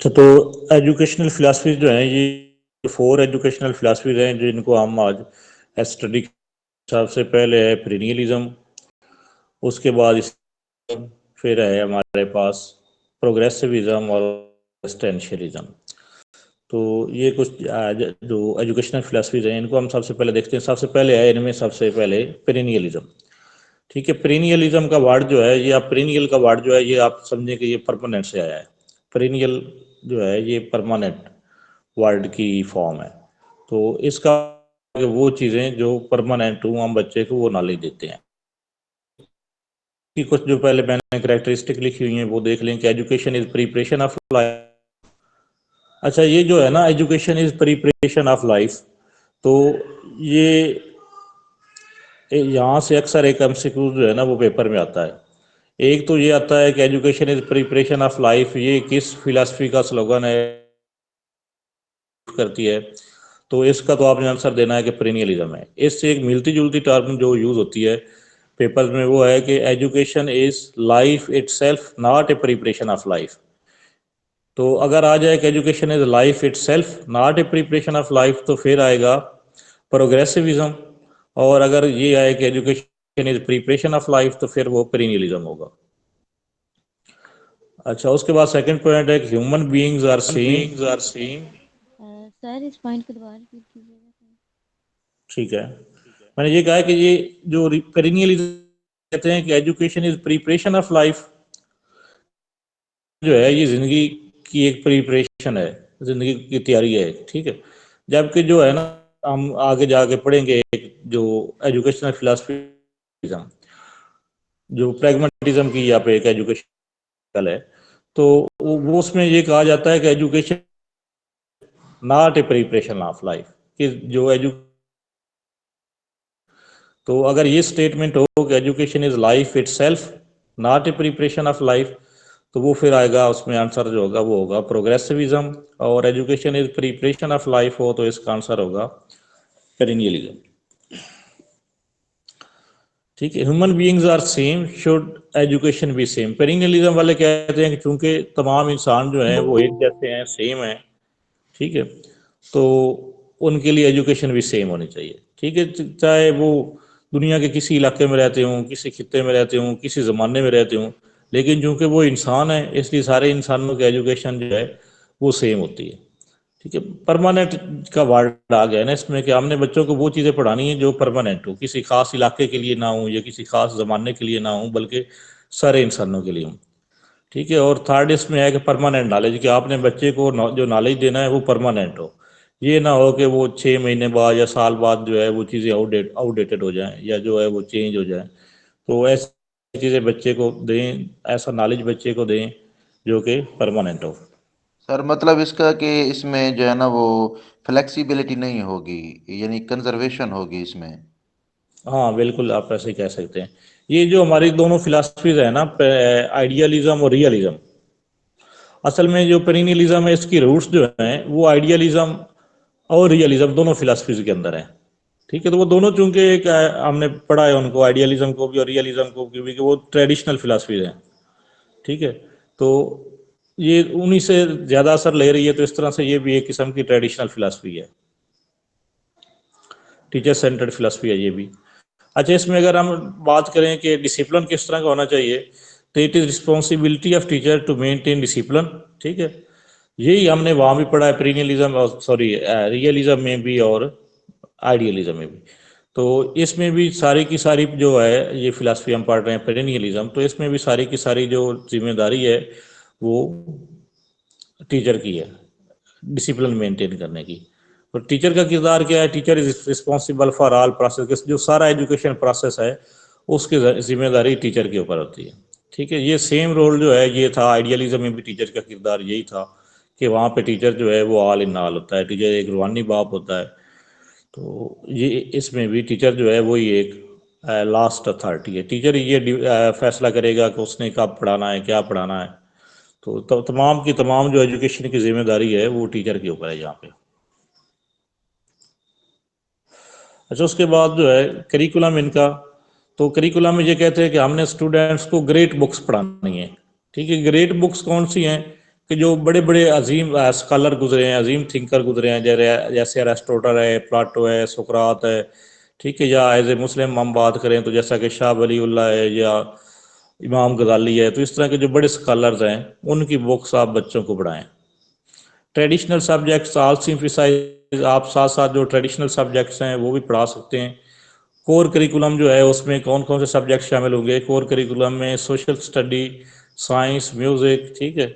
अच्छा, तो educational philosophies जो हैं ये 4 एजुकेशनल फिलासफीज हैं जिनको हम आज स्टडी सबसे पहले है पेरेनियलिज्म, उसके बाद फिर है हमारे पास प्रोग्रेसिविज्म और एक्सटेंशियलिज्म। तो ये कुछ जो एजुकेशनल फिलासफीज हैं इनको हम सबसे पहले देखते हैं। सबसे पहले है इनमें सबसे पहले पेरेनियलिज्म। ठीक है, पेरेनियलिज्म का वर्ड जो है ये आप पेरेनियल का वर्ड जो है ये आप समझें कि ये परमानेंट से आया है। पेरेनियल जो है ये परमानेंट वर्ड की फॉर्म है। तो इसका वो चीज़ें जो परमानेंट हो हम बच्चे को वो नॉलेज देते हैं कि कुछ जो पहले मैंने कैरेक्टरिस्टिक लिखी हुई हैं वो देख लें कि education is preparation of life. अच्छा, ये जो है ना education is preparation of life, तो ये यहाँ से अक्सर एक एमसीक्यू जो है ना वो पेपर में आता है। एक तो ये आता है कि education is preparation of life, ये किस फिलासफी का स्लोगन है करती है। तो इसका तो आपने आंसर देना है कि पेरेनियलिज्म है। इससे एक मिलती जुलती टर्म जो यूज होती है पेपर में वो है कि education is life itself not a preparation of life. तो अगर आ जाए कि education is life itself not a preparation of life तो फिर आएगा प्रोग्रेसिविज्म। और अगर ये आए कि education is preparation of life तो फिर वो पेरेनियलिज्म होगा। अच्छा, उसके बाद सेकंड पॉइंट है कि human beings are same. Sir इस पॉइंट को दोबारा रिपीट कीजिएगा सर। ठीक है, मैंने ये कहा कि ये जो पेरेनियलिज्म कहते हैं कि education is preparation of life, जो है ये जिंदगी की एक प्रिपरेशन है, जिंदगी की तैयारी है। ठीक है, जबकि जो है ना हम आगे जाके पढ़ेंगे जो एजुकेशनल फिलासफी जो प्रैग्मेटिज्म की यहाँ पे एक एजुकेशन है, तो वो उसमें ये कहा जाता है कि education not a preparation of life, कि जो एजु तो अगर ये स्टेटमेंट हो कि education is life itself not a preparation of life, तो वो फिर आएगा उसमें आंसर जो होगा वो होगा प्रोग्रेसिविज्म। और education is preparation of life हो तो इसका आंसर होगा पेरेनियलिज्म। ठीक है, human beings are same should education be same. Perennialism वाले कहते हैं कि चूंकि तमाम इंसान जो हैं वो एक जैसे हैं, सेम हैं। ठीक है, तो उनके लिए एजुकेशन भी सेम होनी चाहिए। ठीक है, चाहे वो दुनिया के किसी इलाके में रहते हों, किसी खित्ते में रहते हों, किसी ज़माने में रहते हों, लेकिन चूंकि वो इंसान है इसलिए सारे इंसानों की एजुकेशन जो है वो सेम होती है। ठीक है, परमानेंट का वर्ड आ गया ना इसमें कि हमने बच्चों को वो चीज़ें पढ़ानी है जो परमानेंट हो, किसी खास इलाके के लिए ना हो या किसी खास ज़माने के लिए ना हो, बल्कि सारे इंसानों के लिए हो। ठीक है, और थर्ड इसमें है कि परमानेंट नॉलेज, कि आपने बच्चे को जो नॉलेज देना है वो परमानेंट हो। ये ना हो कि वो 6 महीने बाद या साल बाद जो है वो चीज़ें आउटडेटेड हो जाएं या जो है वो चेंज हो जाए। तो ऐसी चीज़ें बच्चे को दें, ऐसा नॉलेज बच्चे को दें जो कि परमानेंट हो। सर मतलब इसका कि इसमें जो है ना वो फ्लेक्सिबिलिटी नहीं होगी, यानी कंजर्वेशन होगी इसमें। हाँ बिल्कुल, आप ऐसे ही कह सकते हैं। ये जो हमारी दोनों फिलासफीज है ना, आइडियलिज्म और रियलिज्म, असल में जो पेरेनियलिज्म है इसकी रूट्स जो हैं वो आइडियलिज्म और रियलिज्म दोनों फिलासफीज के अंदर है। ठीक है, तो वो दोनों चूंकि एक हमने पढ़ा है उनको, आइडियलिज्म को भी और रियलिज्म को भी, कि वो ट्रेडिशनल फिलासफीज हैं। ठीक है, तो ये उन्हीं से ज़्यादा असर ले रही है, तो इस तरह से ये भी एक किस्म की ट्रेडिशनल फिलासफी है, टीचर सेंटर्ड फिलासफी है ये भी। अच्छा, इसमें अगर हम बात करें कि डिसिप्लिन किस तरह का होना चाहिए, तो it is responsibility of teacher to maintain discipline. ठीक है, यही हमने वहाँ भी पढ़ा है पेरेनियलिज्म और सॉरी रियलिज्म में भी और आइडियलिज्म में भी। तो इसमें भी सारी की सारी जो है ये फिलासफी हम पढ़ रहे हैं पेरेनियलिज्म, तो इसमें भी सारी की सारी जो जिम्मेदारी है वो टीचर की है डिसिप्लिन मेंटेन करने की। तो टीचर का किरदार क्या है, teacher is responsible for all process, जो सारा एजुकेशन प्रोसेस है उसकी जिम्मेदारी टीचर के ऊपर होती है। ठीक है, ये सेम रोल जो है ये था आइडियलिज्म में भी, टीचर का किरदार यही था कि वहाँ पे टीचर जो है वो ऑल इन ऑल होता है, टीचर एक रूहानी बाप होता है। तो ये इसमें भी टीचर जो है वही एक लास्ट अथॉरिटी है। टीचर ये फैसला करेगा कि उसने कब पढ़ाना है, क्या पढ़ाना है। तो तमाम की तमाम जो एजुकेशन की जिम्मेदारी है वो टीचर के ऊपर है यहाँ पे। अच्छा, उसके बाद जो है करिकुलम इनका, तो करिकुलम में ये कहते हैं कि हमने स्टूडेंट्स को ग्रेट बुक्स पढ़ानी है। ठीक है, ग्रेट बुक्स कौन सी हैं, कि जो बड़े बड़े अजीम स्कॉलर गुजरे हैं, अजीम थिंकर गुजरे हैं, जैसे अरिस्टोटल है, प्लाटो है, सुकरात है, ठीक है, या एज ए मुस्लिम हम बात करें तो जैसा कि शाह वलीउल्लाह है या इमाम गजाली है, तो इस तरह के जो बड़े स्कॉलर्स हैं उनकी बुक्स आप बच्चों को पढ़ाएं। ट्रेडिशनल सब्जेक्ट्स आल्सो एम्फसाइज, आप साथ साथ जो ट्रेडिशनल सब्जेक्ट्स हैं वो भी पढ़ा सकते हैं। कोर करिकुलम जो है उसमें कौन कौन से सब्जेक्ट शामिल होंगे? कोर करिकुलम में सोशल स्टडी, साइंस, म्यूज़िक, ठीक है,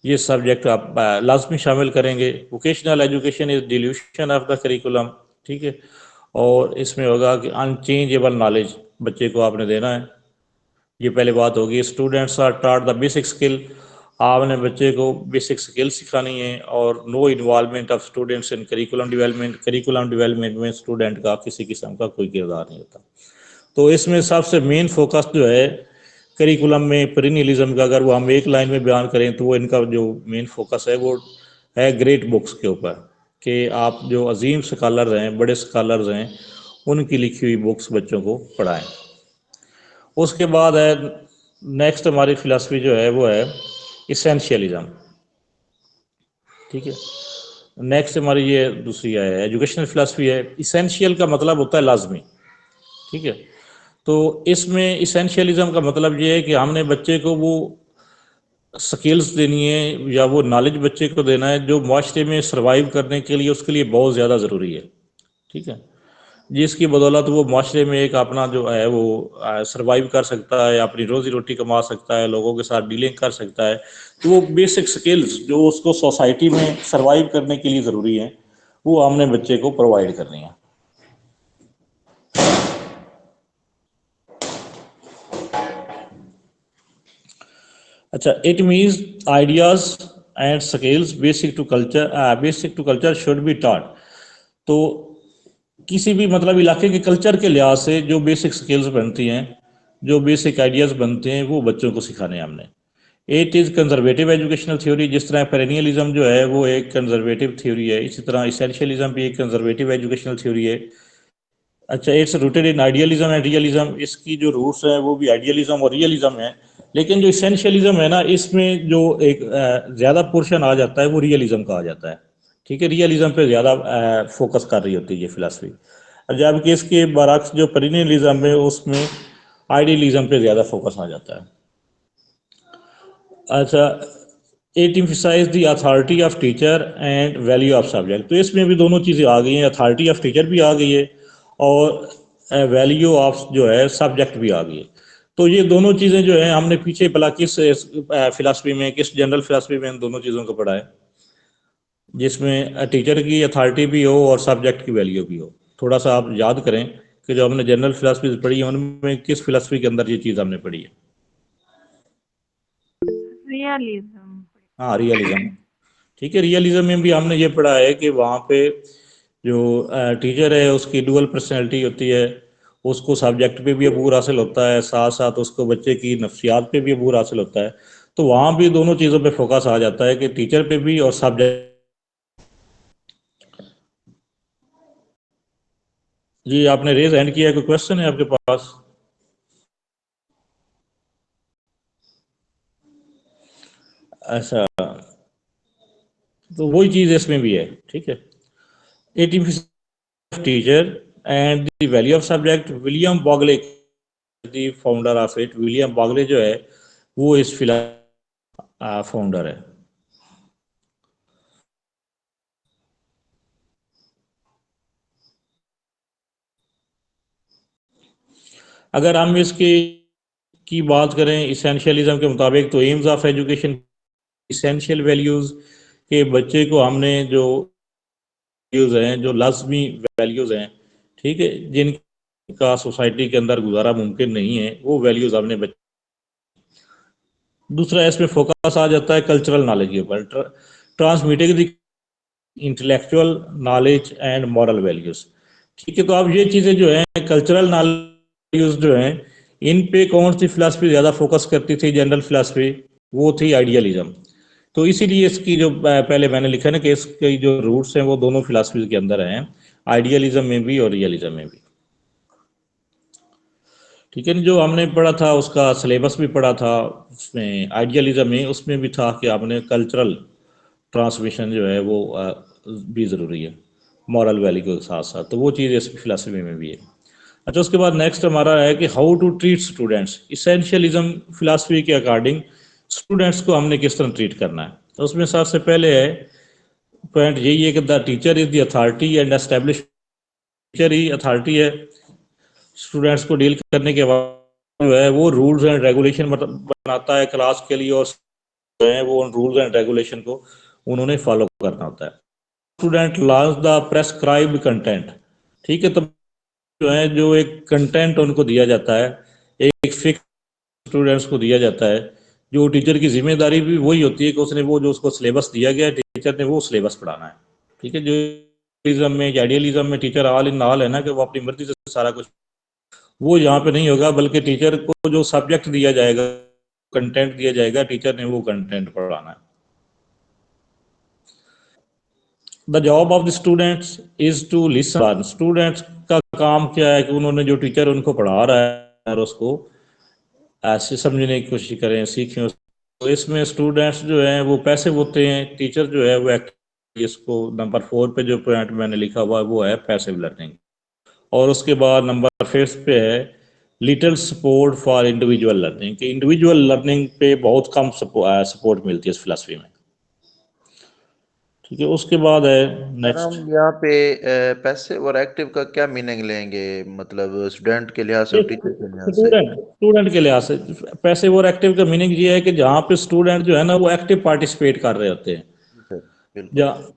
ये सब्जेक्ट आप लाजमी शामिल करेंगे। Vocational education is delusion of the curriculum, ठीक है, और इसमें होगा कि अनचेंजेबल नॉलेज बच्चे को आपने देना है, ये पहले बात होगी। Students are taught the basic skill, आपने बच्चे को बेसिक स्किल सिखानी है। और no involvement of students in curriculum development, curriculum development में स्टूडेंट का किसी किस्म का कोई किरदार नहीं होता। तो इसमें सबसे मेन फोकस जो है करिकुलम में पेरिनियलिज्म का, अगर वो हम एक लाइन में बयान करें तो वो इनका जो मेन फोकस है वो है ग्रेट बुक्स के ऊपर, कि आप जो अजीम स्कॉलर हैं, बड़े स्कॉलर्स हैं, उनकी लिखी हुई बुक्स बच्चों को पढ़ाएं। उसके बाद है नेक्स्ट हमारी फिलासफी जो है वो है इसेंशियलिज्म, ठीक है। नेक्स्ट हमारी ये दूसरी है एजुकेशनल फिलासफी है। इसेंशियल का मतलब होता है लाजमी, ठीक है। तो इसमें इसेंशियलिज्म का मतलब ये है कि हमने बच्चे को वो स्किल्स देनी है या वो नॉलेज बच्चे को देना है जो माशरे में सर्वाइव करने के लिए उसके लिए बहुत ज़्यादा ज़रूरी है, ठीक है, जिसकी बदौलत वो माशरे में एक अपना जो है वो सर्वाइव कर सकता है, अपनी रोज़ी रोटी कमा सकता है, लोगों के साथ डीलिंग कर सकता है। तो वो बेसिक स्किल्स जो उसको सोसाइटी में सर्वाइव करने के लिए ज़रूरी हैं वो हमने बच्चे को प्रोवाइड करनी है। अच्छा, it means ideas and skills basic to culture should be taught. तो किसी भी मतलब इलाके के कल्चर के लिहाज से जो बेसिक स्किल्स बनती हैं, जो बेसिक आइडियाज बनते हैं वो बच्चों को सिखाने हैं हमने। It is conservative educational theory, जिस तरह पेरेनियलिज्म जो है वो एक कंजर्वेटिव थ्योरी है, इसी तरह इसेंशियलिज्म भी एक कंजर्वेटिव एजुकेशनल थ्योरी है। अच्छा, it's rooted in idealism and realism, इसकी जो रूट्स हैं वो भी आइडियलिज्म और रियलिज्म है। लेकिन जो इसेंशियलिज्म है ना, इसमें जो एक ज़्यादा पोर्शन आ जाता है वो रियलिज्म का आ जाता है, ठीक है, रियलिज्म पे ज़्यादा फोकस कर रही होती है ये फिलासफी। जबकि इसके बरक्स जो पेरेनियलिज्म है उसमें आइडियलिज्म पे ज़्यादा फोकस आ जाता है। अच्छा, it emphasise the authority of teacher and value of subject, तो इसमें भी दोनों चीज़ें आ गई हैं, अथॉरिटी ऑफ टीचर भी आ गई है और वैल्यू ऑफ जो है सब्जेक्ट भी आ गई है। तो ये दोनों चीज़ें जो है हमने पीछे भला किस फिलासफी में, किस जनरल फिलासफी में इन दोनों चीज़ों को पढ़ा है, जिसमें टीचर की अथॉरिटी भी हो और सब्जेक्ट की वैल्यू भी हो। थोड़ा सा आप याद करें कि जो हमने जनरल फिलासफी पढ़ी है उनमें किस फिलासफी के अंदर ये चीज़ हमने पढ़ी है? रियलिज्म। हाँ, रियलिज्म, ठीक है। रियलिज्म में भी हमने ये पढ़ा है कि वहाँ पे जो टीचर है उसकी डुअल पर्सनैलिटी होती है, उसको सब्जेक्ट पे भी अबूर हासिल होता है, साथ साथ उसको बच्चे की नफ्सियात पे भी अबूर हासिल होता है। तो वहाँ भी दोनों चीज़ों पे फोकस आ जाता है कि टीचर पे भी और सब्जेक्ट। जी, आपने रेज हैंड किया है, कोई क्वेश्चन है आपके पास? अच्छा, तो वही चीज़ इसमें भी है, ठीक है। 18 teacher and the value of subject, William Bagley the founder of it, William Bagley जो है वो इस फिला फाउंडर है। अगर हम इसकी की बात करें इसेंशियलिज्म के मुताबिक, तो AIIMS of education essential values के बच्चे को हमने जो वैल्यूज़ हैं, जो लाजमी वैल्यूज़ हैं, ठीक है, जिनका सोसाइटी के अंदर गुजारा मुमकिन नहीं है, वो वैल्यूज़ हमने बच्चे। दूसरा इसमें फोकस आ जाता है कल्चरल नॉलेज के ऊपर, transmitting the intellectual knowledge and moral values, ठीक है। तो अब ये चीज़ें जो हैं कल्चरल नॉलेज जो हैं, इन पे कौन सी फिलासफी ज़्यादा फोकस करती थी? जनरल फिलासफी, वो थी आइडियलिज्म। तो इसीलिए इसकी जो पहले मैंने लिखा ना कि इसके जो रूट्स हैं वो दोनों फिलासफी के अंदर हैं, आइडियलिज्म में भी और रियलिज्म में भी, ठीक है। जो हमने पढ़ा था उसका सिलेबस भी पढ़ा था, उसमें आइडियलिज्म में उसमें भी था कि आपने कल्चरल ट्रांसमिशन जो है वो भी ज़रूरी है मॉरल वैल्यू के साथ साथ, तो वो चीज़ इस फिलासफी में भी है। अच्छा, उसके बाद नेक्स्ट हमारा है कि how to treat students. Essentialism philosophy के अकॉर्डिंग स्टूडेंट्स को हमने किस तरह ट्रीट करना है, तो उसमें सबसे पहले है पॉइंट यही है कि the teacher is the authority and establish, teacher he authority है स्टूडेंट्स को डील करने के बाद जो है वो रूल्स एंड रेगुलेशन बनाता है क्लास के लिए, और जो है वो उन रूल्स एंड रेगुलेशन को उन्होंने फॉलो करना होता है। Student learns the prescribed content, ठीक है। तो जो है जो एक कंटेंट उनको दिया जाता है, एक फिक्स स्टूडेंट्स को दिया जाता है, जो टीचर की जिम्मेदारी भी वही होती है कि उसने वो जो उसको सिलेबस दिया गया है टीचर ने वो सिलेबस पढ़ाना है, ठीक है। जो आइडियलिज्म में टीचर ऑल इन ऑल है ना, कि वो अपनी मर्जी से सारा कुछ, वो यहाँ पे नहीं होगा, बल्कि टीचर को जो सब्जेक्ट दिया जाएगा, कंटेंट दिया जाएगा, टीचर ने वो कंटेंट पढ़ाना है। The job of the students is to listen. Students का काम क्या है कि उन्होंने जो टीचर उनको पढ़ा रहा है और उसको ऐसे समझने की कोशिश करें, सीखें। तो इसमें स्टूडेंट्स जो हैं वो पैसिव होते हैं, टीचर जो है वो एक्टिव। इसको नंबर 4 पे जो पॉइंट मैंने लिखा हुआ है वो है पैसिव लर्निंग। और उसके बाद नंबर 5 पे है little support for individual learning, कि इंडिविजुअल लर्निंग पे बहुत कम सपोर्ट मिलती है इस फिलासफी में, ठीक है। उसके बाद है सर नेक्स्ट, हम यहाँ पे पैसिव और एक्टिव का क्या मीनिंग लेंगे, मतलब स्टूडेंट के लिहाज से और टीचर के लिहाज से? स्टूडेंट स्टूडेंट के लिहाज से पैसिव और एक्टिव का मीनिंग ये है कि जहाँ पे स्टूडेंट जो है ना वो एक्टिव पार्टिसिपेट कर रहे होते हैं, जी सर, बिल्कुल। जहाँ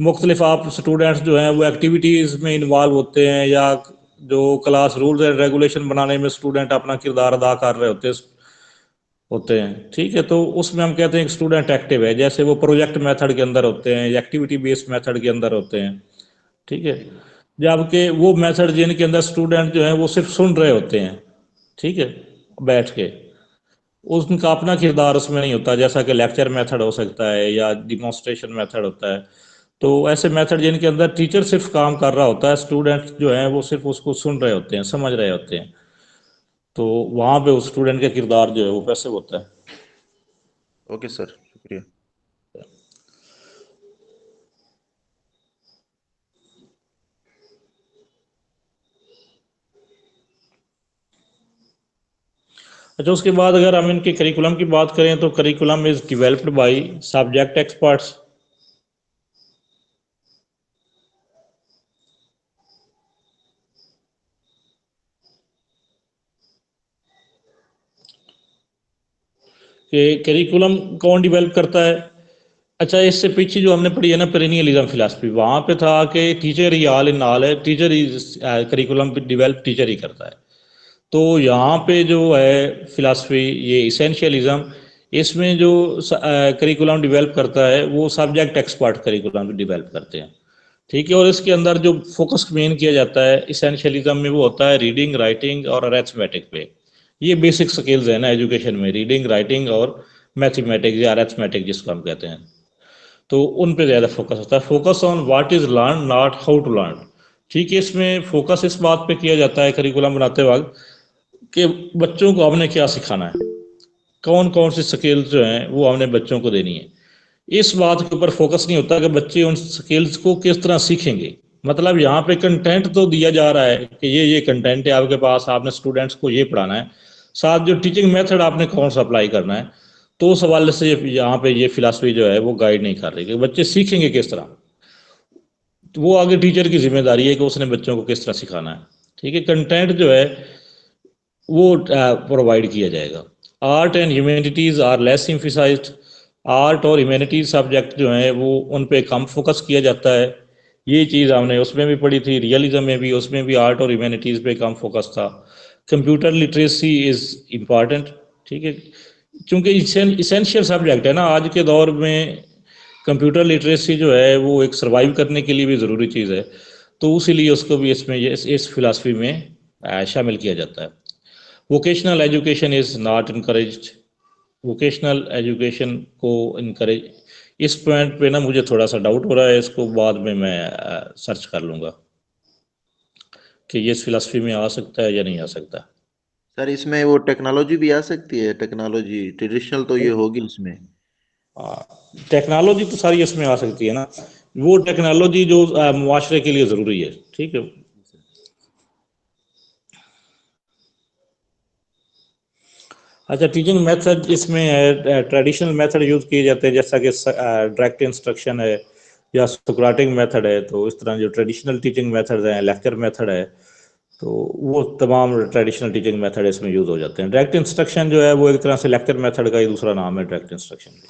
मुख्तलिफ आप स्टूडेंट्स जो हैं वो एक्टिविटीज़ में इन्वॉल्व होते हैं, या जो क्लास रूल्स एंड रेगुलेशन बनाने में स्टूडेंट अपना किरदार अदा कर रहे होते हैं, ठीक है। तो उसमें हम कहते हैं कि स्टूडेंट एक्टिव है, जैसे वो प्रोजेक्ट मेथड के अंदर होते हैं, एक्टिविटी बेस्ड मेथड के अंदर होते हैं, ठीक है। जबकि वो मेथड जिनके अंदर स्टूडेंट जो है वो सिर्फ सुन रहे होते हैं, ठीक है, बैठ के, उनका अपना किरदार उसमें नहीं होता, जैसा कि लेक्चर मेथड हो सकता है या डिमॉन्स्ट्रेशन मेथड होता है। तो ऐसे मेथड जिनके अंदर टीचर सिर्फ काम कर रहा होता है, स्टूडेंट जो है वो सिर्फ उसको सुन रहे होते हैं, समझ रहे होते हैं, तो वहाँ पे उस स्टूडेंट का किरदार जो है वो पैसे होता है। ओके सर, शुक्रिया। अच्छा, उसके बाद अगर हम इनके करिकुलम की बात करें तो curriculum is developed by subject experts. कि करिकुलम कौन डिवेल्प करता है। अच्छा, इससे पीछे जो हमने पढ़ी है ना पेरिनियलिज्म फिलासफी, वहाँ पे था कि teacher he all in all है, टीचर ही करिकुलम डिवेल्प टीचर ही करता है। तो यहाँ पे जो है फिलासफी ये इसेंशियलिज्म, इसमें जो करिकुलम डिवेल्प करता है वो सब्जेक्ट एक्सपर्ट करिकुलम डिवेल्प करते हैं, ठीक है। और इसके अंदर जो फोकस मेन किया जाता है इसेंशियलिज्म में वो होता है रीडिंग राइटिंग और अरेथमेटिक पे। ये बेसिक स्किल्स है ना एजुकेशन में, रीडिंग राइटिंग और मैथमेटिक्स या अरेथमेटिक जिसको हम कहते हैं, तो उन पे ज़्यादा फोकस होता है। Focus on what is learn not how to learn, ठीक है। इसमें फोकस इस बात पे किया जाता है करिकुलम बनाते वक्त कि बच्चों को हमने क्या सिखाना है, कौन कौन सी स्किल्स जो हैं वो हमने बच्चों को देनी है। इस बात के ऊपर फोकस नहीं होता कि बच्चे उन स्किल्स को किस तरह सीखेंगे। मतलब यहाँ पे कंटेंट तो दिया जा रहा है कि ये कंटेंट है आपके पास, आपने स्टूडेंट्स को ये पढ़ाना है, साथ जो टीचिंग मेथड आपने कौन सा अप्लाई करना है। तो उस हवाले से यहाँ पे ये फिलासफी जो है वो गाइड नहीं कर रही कि बच्चे सीखेंगे किस तरह, तो वो आगे टीचर की जिम्मेदारी है कि उसने बच्चों को किस तरह सिखाना है, ठीक है। कंटेंट जो है वो प्रोवाइड किया जाएगा। Art and humanities are less emphasised. Art और ह्यूमैनिटीज सब्जेक्ट जो हैं वो उन पे कम फोकस किया जाता है। ये चीज़ हमने उसमें भी पढ़ी थी, रियलिज्म में भी, उसमें भी आर्ट और ह्यूमैनिटीज पे कम फोकस था। कंप्यूटर लिटरेसी इज इम्पॉर्टेंट, ठीक है, क्योंकि इसेंशियल सब्जेक्ट है ना आज के दौर में। कंप्यूटर लिटरेसी जो है वो एक सर्वाइव करने के लिए भी ज़रूरी चीज़ है, तो उसीलिए उसको भी इसमें इस फिलासफी में शामिल किया जाता है। Vocational education is not encouraged. Vocational education को इनकरेज, इस पॉइंट पे ना मुझे थोड़ा सा डाउट हो रहा है, इसको बाद में मैं सर्च कर लूँगा कि ये इस फिलासफी में आ सकता है या नहीं आ सकता। सर इसमें वो टेक्नोलॉजी भी आ सकती है, टेक्नोलॉजी ट्रेडिशनल तो ये होगी इसमें। टेक्नोलॉजी तो सारी इसमें आ सकती है ना, वो टेक्नोलॉजी जो मुआशरे के लिए ज़रूरी है, ठीक है। अच्छा, टीचिंग मेथड इसमें है, ट्रेडिशनल मेथड यूज़ किए जाते हैं जैसा कि डायरेक्ट इंस्ट्रक्शन है या सोक्रेटिक मेथड है। तो इस तरह जो ट्रेडिशनल टीचिंग मेथड हैं, लेक्चर मेथड है, तो वो तमाम ट्रेडिशनल टीचिंग मेथड इसमें यूज़ हो जाते हैं। डायरेक्ट इंस्ट्रक्शन जो है वो एक तरह से लेक्चर मेथड का ही दूसरा नाम है, डायरेक्ट इंस्ट्रक्शन,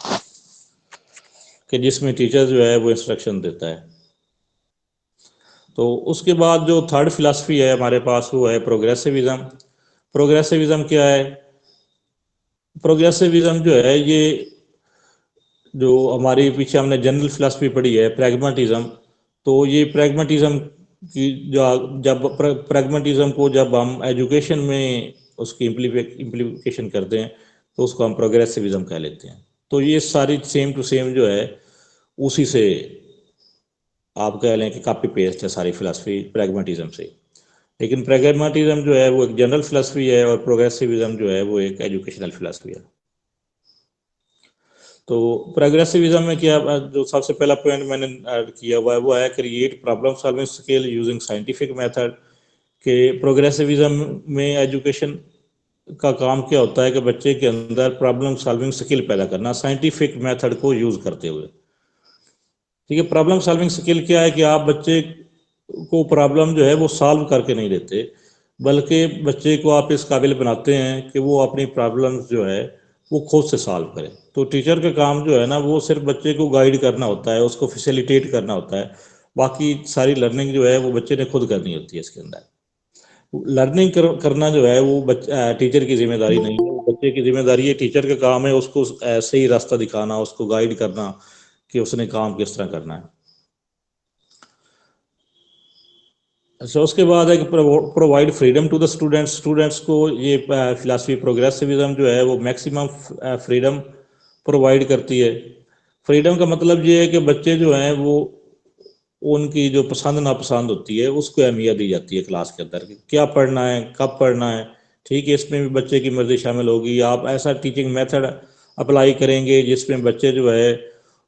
कि जिसमें टीचर जो है वो इंस्ट्रक्शन देता है। तो उसके बाद जो थर्ड फिलासफी है हमारे पास वो है प्रोग्रेसिविज्म। प्रोग्रेसिविज्म क्या है? प्रोग्रेसिविज्म जो है ये जो हमारी पीछे हमने जनरल फिलासफी पढ़ी है प्रैग्मेटिज्म, तो ये प्रैग्मेटिज्म की जो जब प्रैग्मेटिज्म को जब हम एजुकेशन में उसकी इम्प्लीकेशन करते हैं तो उसको हम प्रोग्रेसिविज्म कह लेते हैं। तो ये सारी सेम टू सेम जो है उसी से आप कह लें कि कॉपी पेस्ट है सारी फिलासफी प्रैग्मेटिज्म से। लेकिन प्रैग्मेटिज्म जो है वो एक जनरल फिलासफी है और प्रोग्रेसिविज्म जो है वो एक एजुकेशनल फिलासफी है। तो प्रोग्रेसिविज्म में क्या, जो सबसे पहला पॉइंट मैंने ऐड किया हुआ है वो है create problem solving skill using scientific method. के प्रोग्रेसिविज्म में एजुकेशन का काम क्या होता है कि बच्चे के अंदर प्रॉब्लम सॉल्विंग स्किल पैदा करना साइंटिफिक मेथड को यूज करते हुए। ठीक है, प्रॉब्लम सॉल्विंग स्किल क्या है कि आप बच्चे को प्रॉब्लम जो है वो सॉल्व करके नहीं देते, बल्कि बच्चे को आप इस काबिल बनाते हैं कि वो अपनी प्रॉब्लम्स जो है वो खुद से सॉल्व करे। तो टीचर का काम जो है ना वो सिर्फ बच्चे को गाइड करना होता है, उसको फैसिलिटेट करना होता है। बाकी सारी लर्निंग जो है वो बच्चे ने खुद करनी होती है। इसके अंदर लर्निंग करना जो है वो टीचर की जिम्मेदारी नहीं है, वो बच्चे की जिम्मेदारी है। टीचर का काम है उसको सही रास्ता दिखाना, उसको गाइड करना कि उसने काम किस तरह करना है। अच्छा, उसके बाद है कि provide freedom to the students. Students को ये फिलासफी प्रोग्रेसिविज्म जो है वो मैक्सिमम फ्रीडम प्रोवाइड करती है। फ्रीडम का मतलब ये है कि बच्चे जो हैं वो उनकी जो पसंद नापसंद होती है उसको अहमियत दी जाती है क्लास के अंदर कि क्या पढ़ना है, कब पढ़ना है। ठीक है, इसमें भी बच्चे की मर्जी शामिल होगी। आप ऐसा टीचिंग मेथड अप्लाई करेंगे जिसमें बच्चे जो है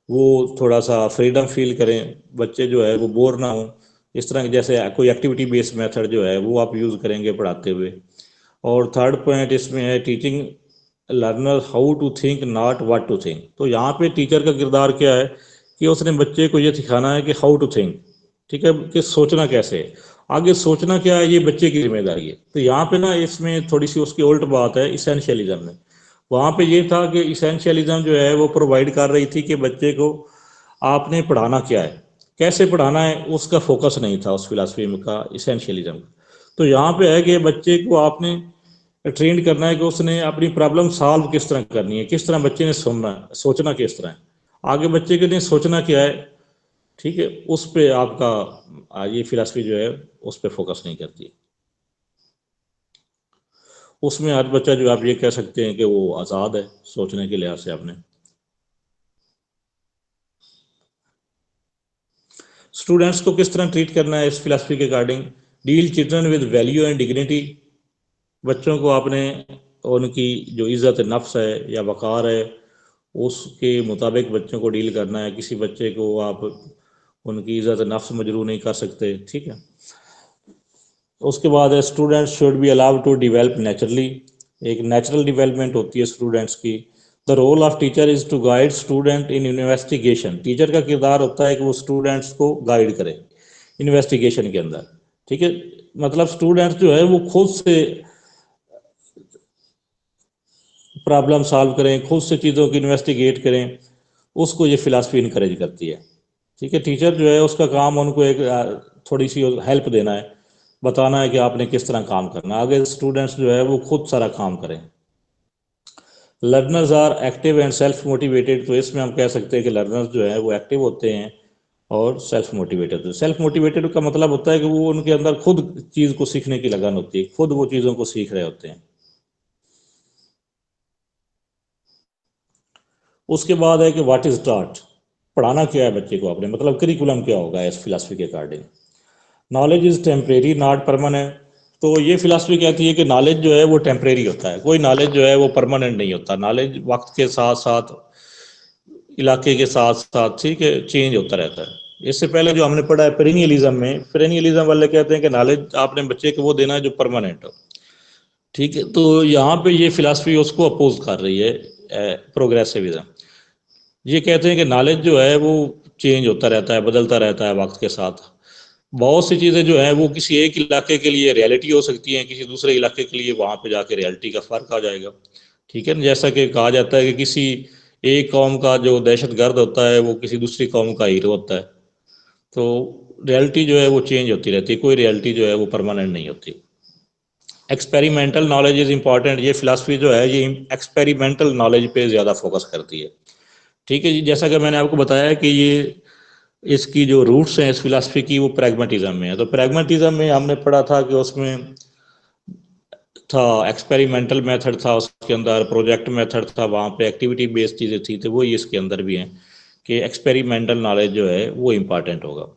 वो थोड़ा सा फ्रीडम फील करें, बच्चे जो है वो बोर ना हो। इस तरह की जैसे कोई एक्टिविटी बेस्ड मेथड जो है वो आप यूज़ करेंगे पढ़ाते हुए। और थर्ड पॉइंट इसमें है teaching learner how to think not what to think. तो यहाँ पे टीचर का किरदार क्या है कि उसने बच्चे को ये सिखाना है कि हाउ टू थिंक, ठीक है, कि सोचना कैसे है, आगे सोचना क्या है, ये बच्चे की जिम्मेदारी है। तो यहाँ पे ना इसमें थोड़ी सी उसकी उल्ट बात है इसेंशियलिज्म में। वहाँ पे ये था कि इसेंशियलिज्म जो है वो प्रोवाइड कर रही थी कि बच्चे को आपने पढ़ाना क्या है, कैसे पढ़ाना है, उसका फोकस नहीं था उस फिलासफी में का इसेंशियलिज्म। तो यहाँ पे है कि बच्चे को आपने ट्रेंड करना है कि उसने अपनी प्रॉब्लम सॉल्व किस तरह करनी है, किस तरह बच्चे ने सुनना है, सोचना किस तरह है, आगे बच्चे के लिए सोचना क्या है। ठीक है, उस पे आपका ये फिलासफी जो है उस पे फोकस नहीं करती। उसमें हर बच्चा जो आप ये कह सकते हैं कि वो आज़ाद है सोचने के लिहाज से। आपने स्टूडेंट्स को किस तरह ट्रीट करना है इस फिलासफी के according, deal children with value and dignity. बच्चों को आपने उनकी जो इज़्ज़त नफ्स है या वक़ार है उसके मुताबिक बच्चों को डील करना है। किसी बच्चे को आप उनकी इज़्ज़त नफ्स मजरू नहीं कर सकते। ठीक है, उसके बाद है students should be allowed to develop naturally. एक नेचुरल डिवेलपमेंट होती है स्टूडेंट्स की। The role of teacher is to guide student in investigation. Teacher का किरदार होता है कि वो स्टूडेंट्स को गाइड करे इन्वेस्टिगेशन के अंदर। ठीक है, मतलब स्टूडेंट्स जो है वो खुद से प्रॉब्लम सॉल्व करें, खुद से चीज़ों की इन्वेस्टिगेट करें, उसको ये फिलासफी इनक्रेज करती है। ठीक है, टीचर जो है उसका काम उनको एक थोड़ी सी हेल्प देना है, बताना है कि आपने किस तरह काम करना है, आगे स्टूडेंट्स जो है वो खुद सारा काम करें। Learners are active and self motivated. तो इसमें हम कह सकते हैं कि लर्नर्स जो है वो एक्टिव होते हैं और सेल्फ मोटिवेटेड होते हैं। सेल्फ मोटिवेटेड का मतलब होता है कि वो उनके अंदर खुद चीज़ को सीखने की लगन होती है, खुद वो चीज़ों को सीख रहे होते हैं। उसके बाद है कि व्हाट इज टॉट, पढ़ाना क्या है बच्चे को आपने, मतलब करिकुलम क्या होगा इस फिलासफी के according. Knowledge is temporary not permanent. तो ये फिलॉसफी कहती है कि नॉलेज जो है वो टेम्परेरी होता है, कोई नॉलेज जो है वो परमानेंट नहीं होता, नॉलेज वक्त के साथ साथ, इलाके के साथ साथ, ठीक है, चेंज होता रहता है। इससे पहले जो हमने पढ़ा है पेरेनियलिज्म में, पेरेनियलिज्म वाले कहते हैं कि नॉलेज आपने बच्चे को वो देना है जो परमानेंट हो, ठीक है। तो यहाँ पे ये फिलॉसफी उसको अपोज कर रही है, प्रोग्रेसिविज्म। ये कहते हैं कि नॉलेज जो है वो चेंज होता रहता है, बदलता रहता है वक्त के साथ। बहुत सी चीज़ें जो हैं वो किसी एक इलाके के लिए रियलिटी हो सकती हैं, किसी दूसरे इलाके के लिए वहाँ पे जाके रियलिटी का फ़र्क आ जाएगा, ठीक है ना। जैसा कि कहा जाता है कि किसी एक कौम का जो दहशतगर्द होता है वो किसी दूसरी कौम का हीरो होता है। तो रियलिटी जो है वो चेंज होती रहती है, कोई रियलिटी जो है वो परमानेंट नहीं होती। एक्सपेरिमेंटल नॉलेज इज़ इम्पॉर्टेंट, ये फिलासफी जो है ये एक्सपेरिमेंटल नॉलेज पे ज़्यादा फोकस करती है, ठीक है जी। जैसा कि मैंने आपको बताया कि ये इसकी जो रूट्स हैं इस फिलासफी की वो प्रैग्मेटिज्म में है। तो प्रैग्मेटिज्म में हमने पढ़ा था कि उसमें था एक्सपेरिमेंटल मेथड था, उसके अंदर प्रोजेक्ट मेथड था, वहाँ पे एक्टिविटी बेस्ड चीज़ें थी, तो वही इसके अंदर भी हैं कि एक्सपेरिमेंटल नॉलेज जो है वो इम्पॉर्टेंट होगा।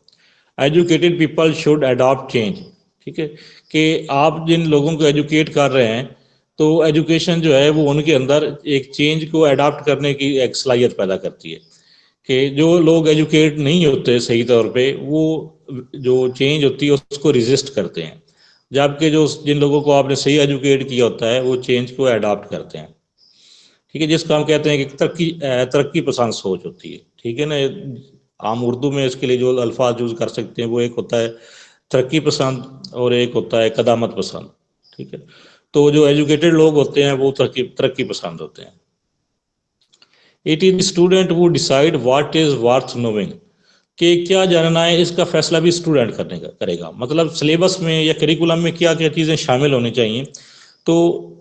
Educated people should adopt change, ठीक है, कि आप जिन लोगों को एजुकेट कर रहे हैं तो एजुकेशन जो है वो उनके अंदर एक चेंज को अडॉप्ट करने की एक सलाहियत पैदा करती है। कि जो लोग एजुकेट नहीं होते सही तौर पे, वो जो चेंज होती है उसको रेजिस्ट करते हैं, जबकि जो जिन लोगों को आपने सही एजुकेट किया होता है वो चेंज को अडॉप्ट करते हैं, ठीक है। जिसको हम कहते हैं कि तरक्की पसंद सोच होती है, ठीक है ना। आम उर्दू में इसके लिए जो अल्फाज यूज कर सकते हैं वो एक होता है तरक्की पसंद और एक होता है कदामत पसंद, ठीक है। तो जो एजुकेटेड लोग होते हैं वो तरक्की तरक्की पसंद होते हैं। इट इज स्टूडेंट वो decide what is worth knowing, कि क्या जानना है इसका फैसला भी स्टूडेंट करने का करेगा। मतलब सिलेबस में या करिकुलम में क्या क्या चीज़ें शामिल होनी चाहिए, तो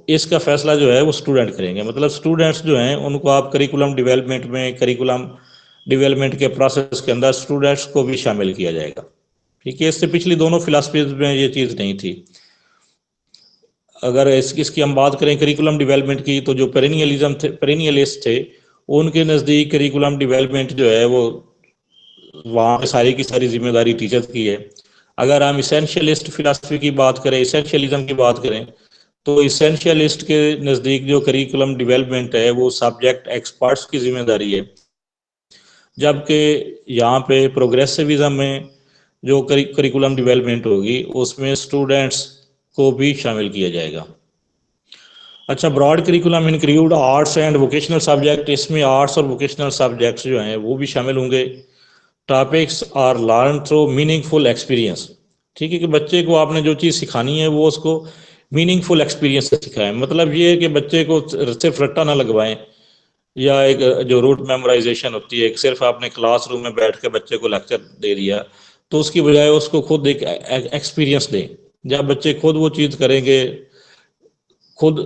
इसका फैसला जो है वो स्टूडेंट करेंगे। मतलब स्टूडेंट्स जो हैं उनको आप करिकुलम डेवलपमेंट में, करिकुलम डेवलपमेंट के प्रोसेस के अंदर स्टूडेंट्स को भी शामिल किया जाएगा, ठीक है। इससे पिछली दोनों फिलासफीज में ये चीज़ नहीं थी। अगर इसकी हम बात करें करिकुलम डेवलपमेंट की, तो जो पेरेनियलिज्म थे, पेरेनियलिस्ट थे, उनके नज़दीक करिकुलम डेवलपमेंट जो है वो वहाँ पे सारी की सारी जिम्मेदारी टीचर की है। अगर हम इसेंशियलिस्ट फिलासफी की बात करें, इसेंशियलिज्म की बात करें, तो इसेंशियलिस्ट के नज़दीक जो करिकुलम डेवलपमेंट है वो सब्जेक्ट एक्सपर्ट्स की जिम्मेदारी है, जबकि यहाँ पे प्रोग्रेसिविज्म में जो करिकुलम डेवलपमेंट होगी उसमें स्टूडेंट्स को भी शामिल किया जाएगा। अच्छा, broad curriculum include arts and vocational subject, इसमें आर्ट्स और वोकेशनल सब्जेक्ट्स जो हैं वो भी शामिल होंगे। Topics are learn through meaningful experience, ठीक है, कि बच्चे को आपने जो चीज़ सिखानी है वो उसको मीनिंगफुल एक्सपीरियंस से सिखाएं। मतलब ये है कि बच्चे को सिर्फ रट्टा ना लगवाएं, या एक जो रूट मेमोराइजेशन होती है, सिर्फ आपने क्लासरूम में बैठ के बच्चे को लेक्चर दे दिया, तो उसकी बजाय उसको खुद एक एक्सपीरियंस दें। जब बच्चे खुद वो चीज़ करेंगे, खुद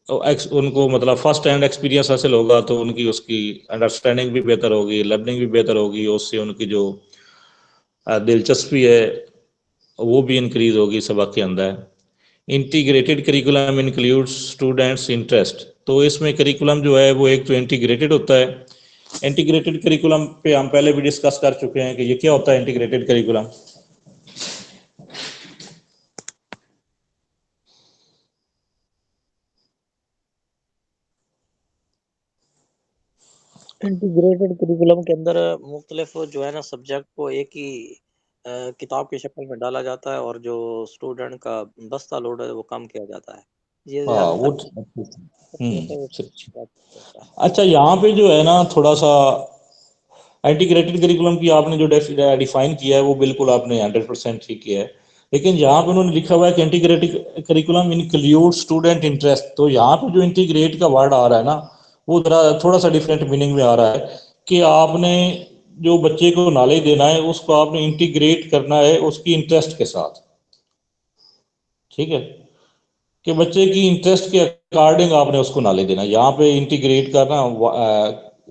उनको मतलब फर्स्ट हैंड एक्सपीरियंस हासिल होगा, तो उनकी उसकी अंडरस्टैंडिंग भी बेहतर होगी, लर्निंग भी बेहतर होगी, उससे उनकी जो दिलचस्पी है वो भी इंक्रीज होगी सबक के अंदर। Integrated curriculum includes students interest, तो इसमें करिकुलम जो है वो एक तो इंटीग्रेटेड होता है। इंटीग्रेटेड करिकुलम पे हम पहले भी डिस्कस कर चुके हैं कि ये क्या होता है इंटीग्रेटेड करिकुलम। इंटीग्रेटेड करिकुलम के अंदर मुख्तलिफ जो है ना सब्जेक्ट को एक ही किताब की शक्ल में डाला जाता है, और जो स्टूडेंट का बस्ता लोड है वो कम किया जाता है। ये हाँ वो ज़्यादातर होता है। अच्छा, यहाँ पे जो है ना थोड़ा सा इंटीग्रेटेड करिकुलम की आपने जो डिफाइन किया है वो बिल्कुल आपने 100% ठीक किया है। लेकिन यहाँ पे उन्होंने लिखा हुआ है कि integrated curriculum include student interest, तो यहाँ पे जो इंटीग्रेट का वर्ड आ रहा है ना वो थोड़ा सा डिफरेंट मीनिंग में आ रहा है, कि आपने जो बच्चे को नॉलेज देना है उसको आपने इंटीग्रेट करना है उसकी इंटरेस्ट के साथ, ठीक है, कि बच्चे की इंटरेस्ट के अकॉर्डिंग आपने उसको नॉलेज देना। यहाँ पे इंटीग्रेट करना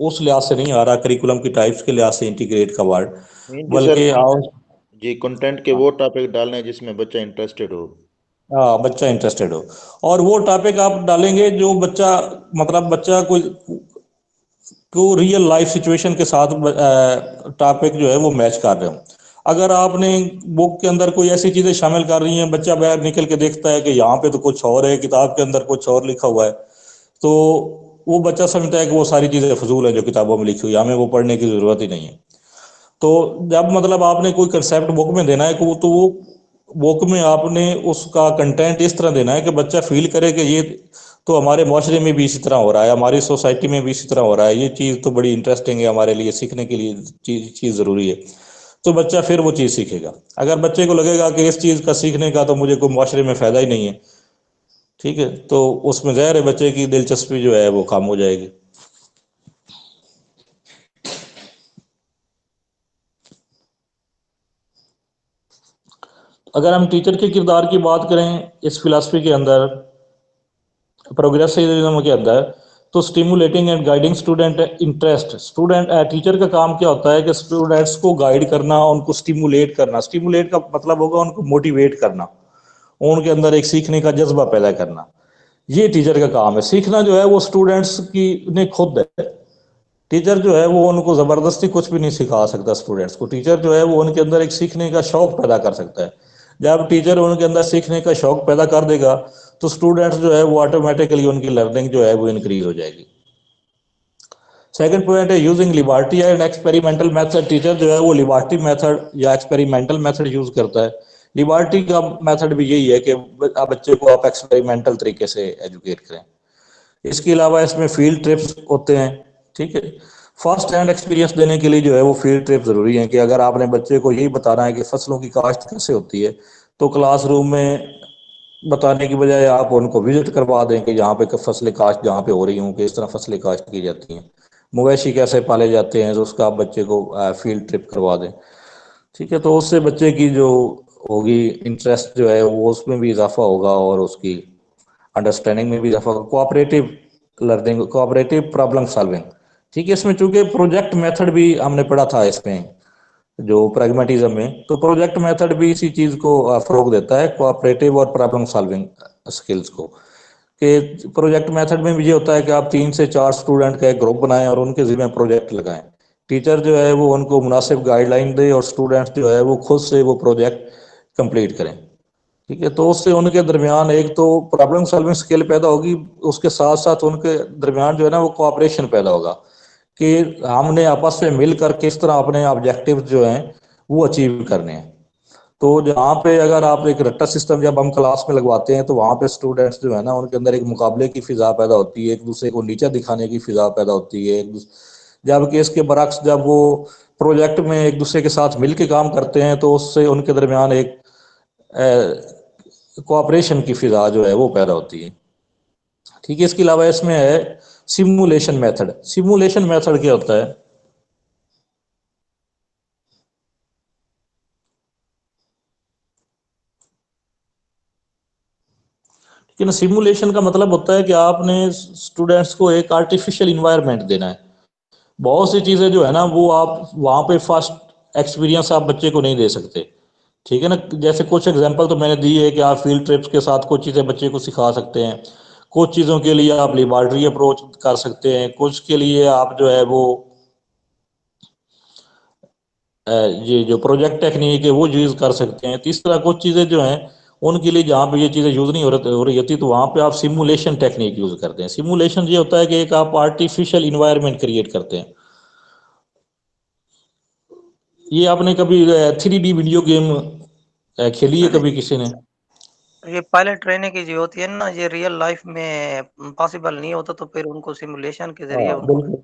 उस लिहाज से नहीं आ रहा करिकुलम की टाइप्स के लिहाज से इंटीग्रेट का वर्ड, मीन कि सर बल्कि आओ। जी कंटेंट के वो टॉपिक डालने हैं जिसमें बच्चा इंटरेस्टेड हो। हाँ, बच्चा इंटरेस्टेड हो, और वो टॉपिक आप डालेंगे जो बच्चा, मतलब बच्चा कोई को रियल लाइफ सिचुएशन के साथ टॉपिक जो है वो मैच कर रहे हो। अगर आपने बुक के अंदर कोई ऐसी चीजें शामिल कर रही हैं, बच्चा बाहर निकल के देखता है कि यहाँ पे तो कुछ और है, किताब के अंदर कुछ और लिखा हुआ है, तो वो बच्चा समझता है कि वो सारी चीजें फजूल है जो किताबों में लिखी हुई है, हमें वो पढ़ने की जरूरत ही नहीं है। तो जब मतलब आपने कोई कंसेप्ट बुक में देना है, तो वो बुक में आपने उसका कंटेंट इस तरह देना है कि बच्चा फील करे कि ये तो हमारे माशरे में भी इसी तरह हो रहा है, हमारी सोसाइटी में भी इसी तरह हो रहा है, ये चीज़ तो बड़ी इंटरेस्टिंग है हमारे लिए, सीखने के लिए चीज़ ज़रूरी है। तो बच्चा फिर वो चीज़ सीखेगा। अगर बच्चे को लगेगा कि इस चीज़ का सीखने का तो मुझे कोई माशरे में फ़ायदा ही नहीं है, ठीक है, तो उसमें ज़ाहिर है बच्चे की दिलचस्पी जो है वो कम हो जाएगी। अगर हम टीचर के किरदार की बात करें इस फिलॉसफी के अंदर, प्रोग्रेसिविज्म के अंदर, तो stimulating and guiding student interest, student teacher का काम क्या होता है कि स्टूडेंट्स को गाइड करना, उनको स्टिमुलेट करना। स्टिमुलेट का मतलब होगा उनको मोटिवेट करना, उनके अंदर एक सीखने का जज्बा पैदा करना। ये टीचर का काम है। सीखना जो है वो स्टूडेंट्स की ने खुद है। टीचर जो है वो उनको ज़बरदस्ती कुछ भी नहीं सिखा सकता स्टूडेंट्स को। टीचर जो है वो उनके अंदर एक सीखने का शौक पैदा कर सकता है। जब टीचर उनके अंदर सीखने का शौक पैदा कर देगा तो स्टूडेंट्स जो है वो ऑटोमेटिकली उनकी लर्निंग जो है वो इंक्रीज हो जाएगी। सेकंड पॉइंट है using liberty and experimental method. Teacher जो है वो लिबर्टी मेथड या एक्सपेरिमेंटल मेथड यूज करता है। लिबर्टी का मेथड भी यही है कि आप बच्चे को आप एक्सपेरिमेंटल तरीके से एजुकेट करें। इसके अलावा इसमें फील्ड ट्रिप्स होते हैं, ठीक है। फर्स्ट हैंड एक्सपीरियंस देने के लिए जो है वो फील्ड ट्रिप जरूरी है कि अगर आपने बच्चे को यही बताना है कि फसलों की काश्त कैसे होती है, तो क्लासरूम में बताने की बजाय आप उनको विजिट करवा दें कि यहाँ पे फसलें काश्त जहाँ पे हो रही हूँ, किस तरह फसलें काश्त की जाती हैं, मवेशी कैसे पाले जाते हैं, तो उसका आप बच्चे को फील्ड ट्रिप करवा दें, ठीक है। तो उससे बच्चे की जो होगी इंटरेस्ट जो है वो उसमें भी इजाफा होगा और उसकी अंडरस्टैंडिंग में भी इजाफा होगा। Cooperative learning, cooperative problem solving, ठीक है। इसमें चूंकि प्रोजेक्ट मेथड भी हमने पढ़ा था इसमें जो प्रैग्मेटिज्म में, तो प्रोजेक्ट मेथड भी इसी चीज को फरोग देता है, कोऑपरेटिव और प्रॉब्लम सॉल्विंग स्किल्स को। कि प्रोजेक्ट मेथड में भी ये होता है कि आप 3 से 4 स्टूडेंट का एक ग्रुप बनाएं और उनके जिम्मे प्रोजेक्ट लगाएं। टीचर जो है वो उनको मुनासिब गाइडलाइन दे और स्टूडेंट्स जो है वो खुद से वो प्रोजेक्ट कंप्लीट करें, ठीक है। तो उससे उनके दरमियान एक तो प्रॉब्लम सॉल्विंग स्किल पैदा होगी, उसके साथ साथ उनके दरमियान जो है ना वो कोऑपरेशन पैदा होगा कि हमने आपस में मिलकर किस तरह अपने ऑब्जेक्टिव जो हैं वो अचीव करने हैं। तो जहाँ पे अगर आप एक रट्टा सिस्टम जब हम क्लास में लगवाते हैं तो वहाँ पे स्टूडेंट्स जो है ना उनके अंदर एक मुकाबले की फिजा पैदा होती है, एक दूसरे को नीचा दिखाने की फिजा पैदा होती है, जबकि इसके बरक्स जब वो प्रोजेक्ट में एक दूसरे के साथ मिल के काम करते हैं तो उससे उनके दरमियान एक कोऑपरेशन की फिजा जो है वो पैदा होती है, ठीक है। इसके अलावा इसमें है सिमुलेशन मेथड। सिमुलेशन मेथड क्या होता है कि ना, सिमुलेशन का मतलब होता है कि आपने स्टूडेंट्स को एक आर्टिफिशियल इन्वायरमेंट देना है। बहुत सी चीजें जो है ना वो आप वहां पे फर्स्ट एक्सपीरियंस आप बच्चे को नहीं दे सकते, ठीक है ना। जैसे कुछ एग्जांपल तो मैंने दी है कि आप फील्ड ट्रिप्स के साथ कुछ चीजें बच्चे को सिखा सकते हैं, कुछ चीजों के लिए आप लेबॉर्टरी अप्रोच कर सकते हैं, कुछ के लिए आप जो है वो ये जो प्रोजेक्ट टेक्निक है वो यूज कर सकते हैं। तो इस तरह कुछ चीजें जो हैं उनके लिए जहाँ पे ये चीजें यूज नहीं हो रही होती तो वहां पे आप सिमुलेशन टेक्निक यूज करते हैं। सिमुलेशन ये होता है कि एक आप आर्टिफिशियल इन्वायरमेंट क्रिएट करते हैं। ये आपने कभी 3D वीडियो गेम खेली है सर कभी किसी ने? ये पायलट ट्रेनिंग की जो होती है ना, ये रियल लाइफ में पॉसिबल नहीं होता, तो फिर उनको सिमुलेशन के जरिए हाँ उनको बिल्कुल,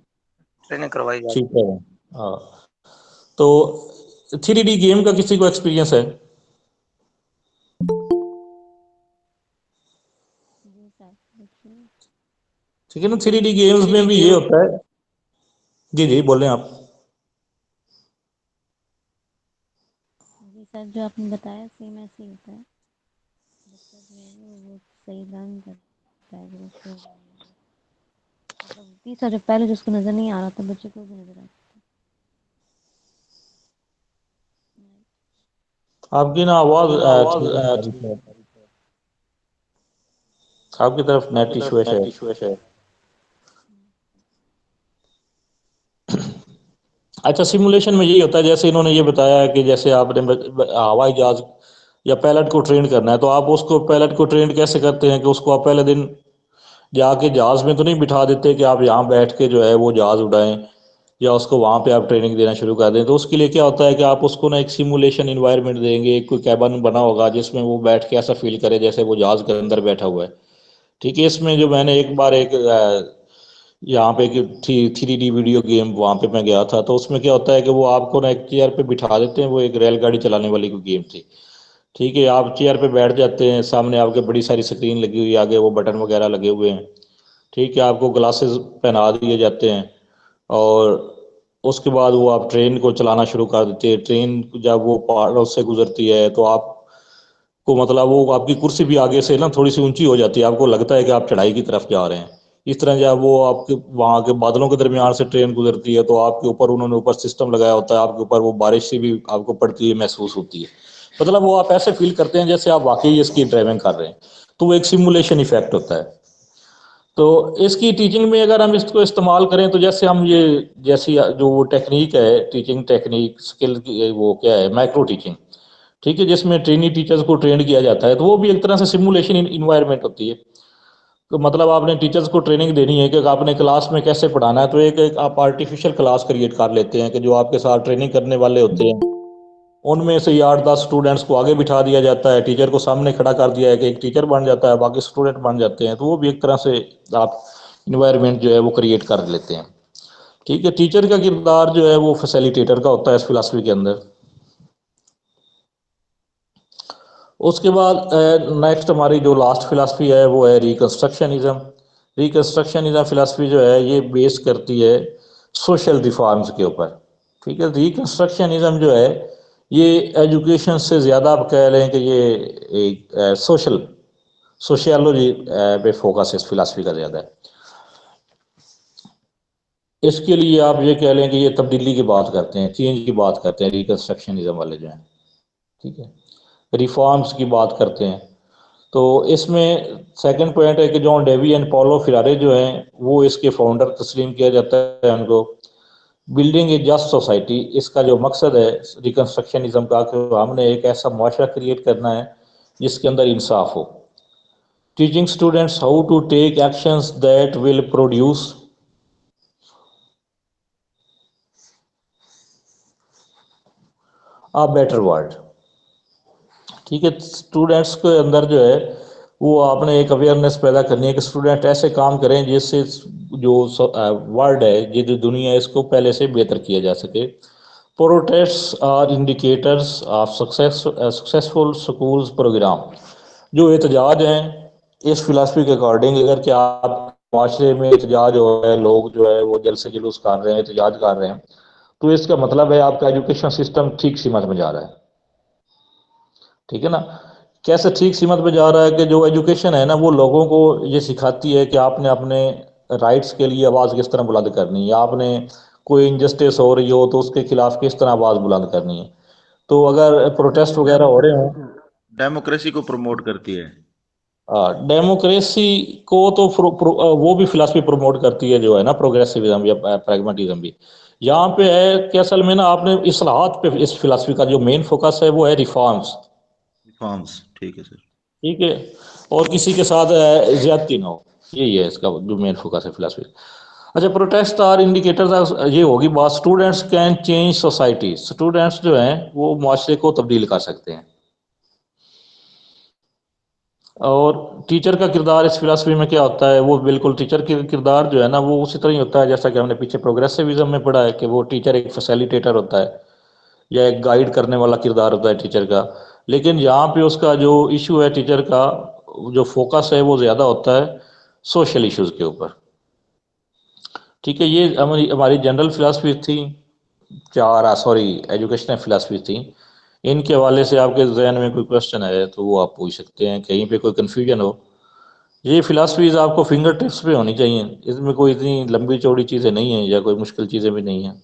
ट्रेनिंग करवाई ठीक जाती है। हाँ, तो 3D गेम का किसी को एक्सपीरियंस है? जी सर देखिए। ठीक है ना, 3D गेम्स में भी ये होता है। जी जी बोलें आप। जी सर जो आपने बताया सेम ऐसे ही होता है। बच्चा जो है वो सही लर्न करता है अगर उसको मतलब तीसरा जो पहले जिसको नज़र नहीं आ रहा था बच्चे को भी नज़र आता है। आपकी ना आवाज ठीक नहीं आ रही है। आपकी तरफ नेट इशू है शायद। अच्छा, सिमुलेशन में यही होता है जैसे इन्होंने ये बताया है कि जैसे आपने हवाई जहाज या पायलट को ट्रेन करना है, तो आप उसको पायलट को ट्रेन कैसे करते हैं कि उसको आप पहले दिन जाके जहाज में तो नहीं बिठा देते कि आप यहाँ बैठ के जो है वो जहाज उड़ाएं, या उसको वहाँ पे आप ट्रेनिंग देना शुरू कर दें। तो उसके लिए क्या होता है कि आप उसको ना एक सिमुलेशन इन्वायरमेंट देंगे, एक कोई कैबिन बना होगा जिसमें वो बैठ के ऐसा फील करे जैसे वो जहाज के अंदर बैठा हुआ है। ठीक है, इसमें जो मैंने एक बार एक यहाँ पे एक 3D वीडियो गेम वहाँ पे मैं गया था, तो उसमें क्या होता है कि वो आपको ना एक चेयर पे बिठा देते हैं, वो एक रेलगाड़ी चलाने वाली कोई गेम थी। ठीक है, आप चेयर पे बैठ जाते हैं, सामने आपके बड़ी सारी स्क्रीन लगी हुई है, आगे वो बटन वगैरह लगे हुए हैं। ठीक है, आपको ग्लासेस पहना दिए जाते हैं, और उसके बाद वो आप ट्रेन को चलाना शुरू कर देते हैं। ट्रेन जब वो पहाड़ों से गुजरती है तो आपको मतलब वो आपकी कुर्सी भी आगे से ना थोड़ी सी ऊंची हो जाती है, आपको लगता है कि आप चढ़ाई की तरफ जा रहे हैं। इस तरह जब वो आपके वहाँ के बादलों के दरमियान से ट्रेन गुजरती है तो आपके ऊपर उन्होंने ऊपर सिस्टम लगाया होता है, आपके ऊपर वो बारिश से भी आपको पड़ती है, महसूस होती है। मतलब वो आप ऐसे फील करते हैं जैसे आप वाकई इसकी ड्राइविंग कर रहे हैं। तो वो एक सिमुलेशन इफेक्ट होता है। तो इसकी टीचिंग में अगर हम इसको इस्तेमाल करें तो जैसे हम ये जैसी जो वो टेक्निक है, टीचिंग टेक्निक स्किल की, वो क्या है, माइक्रो टीचिंग। ठीक है, जिसमें ट्रेनी टीचर्स को ट्रेन किया जाता है, तो वो भी एक तरह से सिमुलेशन इन्वायरमेंट होती है। तो मतलब आपने टीचर्स को ट्रेनिंग देनी है कि आपने क्लास में कैसे पढ़ाना है, तो एक आप आर्टिफिशियल क्लास क्रिएट कर लेते हैं कि जो आपके साथ ट्रेनिंग करने वाले होते हैं उनमें से 8-10 स्टूडेंट्स को आगे बिठा दिया जाता है, टीचर को सामने खड़ा कर दिया है कि एक टीचर बन जाता है, बाकी स्टूडेंट बन जाते हैं। तो वो भी एक तरह से आप इन्वायरमेंट जो है वो क्रिएट कर लेते हैं। ठीक है, टीचर का किरदार जो है वो फैसिलिटेटर का होता है इस फिलासफी के अंदर। उसके बाद नेक्स्ट हमारी जो लास्ट फिलासफी है वो है रिकंस्ट्रक्शनिज्म। रिकंस्ट्रक्शनिज्म फिलासफी जो है ये बेस करती है सोशल रिफॉर्म्स के ऊपर। ठीक है, रिकंस्ट्रक्शनिज्म जो है ये एजुकेशन से ज़्यादा आप कह लें कि ये एक सोशियोलॉजी पे फोकस इस फिलासफी का ज़्यादा है। इसके लिए आप ये कह लें कि ये तब्दीली की बात करते हैं, चेंज की बात करते हैं रिकंस्ट्रक्शनिज्म वाले जो हैं। ठीक है, रिफॉर्म्स की बात करते हैं। तो इसमें सेकंड पॉइंट है कि जॉन डेवी एंड पॉलो फिरारे जो हैं वो इसके फाउंडर तस्लीम किया जाता है उनको। बिल्डिंग ए जस्ट सोसाइटी, इसका जो मकसद है रिकंस्ट्रक्शनिज्म का कि हमने एक ऐसा मुआशरा क्रिएट करना है जिसके अंदर इंसाफ हो। Teaching students how to take actions that will produce a better world. ठीक है, स्टूडेंट्स के अंदर जो है वो आपने एक अवेयरनेस पैदा करनी है कि स्टूडेंट ऐसे काम करें जिससे जो वर्ल्ड है, ये जो दुनिया है, इसको पहले से बेहतर किया जा सके। Protests are indicators of successful schools program. जो एहतजाज हैं इस फिलासफी के अकॉर्डिंग, अगर क्या आप माशरे में एहतजाज हो रहा है, लोग जो है वो जलसे जुलूस कर रहे हैं, एहतजाज कर रहे हैं, तो इसका मतलब है आपका एजुकेशन सिस्टम ठीक सीमत में जा रहा है। ठीक है ना, कैसे ठीक सीमत पे जा रहा है कि जो एजुकेशन है ना वो लोगों को ये सिखाती है कि आपने अपने राइट्स के लिए आवाज़ किस तरह बुलंद करनी है, आपने कोई इनजस्टिस हो रही हो तो उसके खिलाफ किस तरह आवाज़ बुलंद करनी है। तो अगर प्रोटेस्ट वगैरह हो रहे हों, डेमोक्रेसी को प्रमोट करती है। डेमोक्रेसी को तो वो भी फिलासफी प्रमोट करती है जो है ना, प्रोग्रेसिविज्म या प्रैग्मेटिज्म भी। यहाँ पे है कि असल में ना आपने इस्लाहात पे, इस फिलासफी का जो मेन फोकस है वो है रिफॉर्म्स। रिफॉर्म्स, ठीक है सर। ठीक है, और किसी के साथ ज्यादती ना हो, यही है इसका जो मेन फोकस है फिलासफी। अच्छा, प्रोटेस्ट आर इंडिकेटर्स, ये होगी बात। Students can change society, students जो हैं वो मुआशरे को तब्दील कर सकते हैं। और टीचर का किरदार इस फिलासफी में क्या होता है, वो बिल्कुल टीचर का किरदार जो है ना वो उसी तरह ही होता है जैसा कि हमने पीछे प्रोग्रेसिविज्म में पढ़ा है कि वो टीचर एक फैसिलिटेटर होता है या एक गाइड करने वाला किरदार होता है टीचर का। लेकिन यहाँ पे उसका जो इशू है टीचर का, जो फोकस है वो ज़्यादा होता है सोशल इश्यूज के ऊपर। ठीक है, ये हमारी हमारी जनरल फिलासफी थी, चार सॉरी एजुकेशनल फिलासफी थी। इनके हवाले से आपके जहन में कोई क्वेश्चन है तो वो आप पूछ सकते हैं, कहीं पे कोई कन्फ्यूजन हो। ये फिलासफीज आपको फिंगर टिप्स पे होनी चाहिए, इसमें कोई इतनी लंबी चौड़ी चीज़ें नहीं हैं या कोई मुश्किल चीज़ें भी नहीं हैं।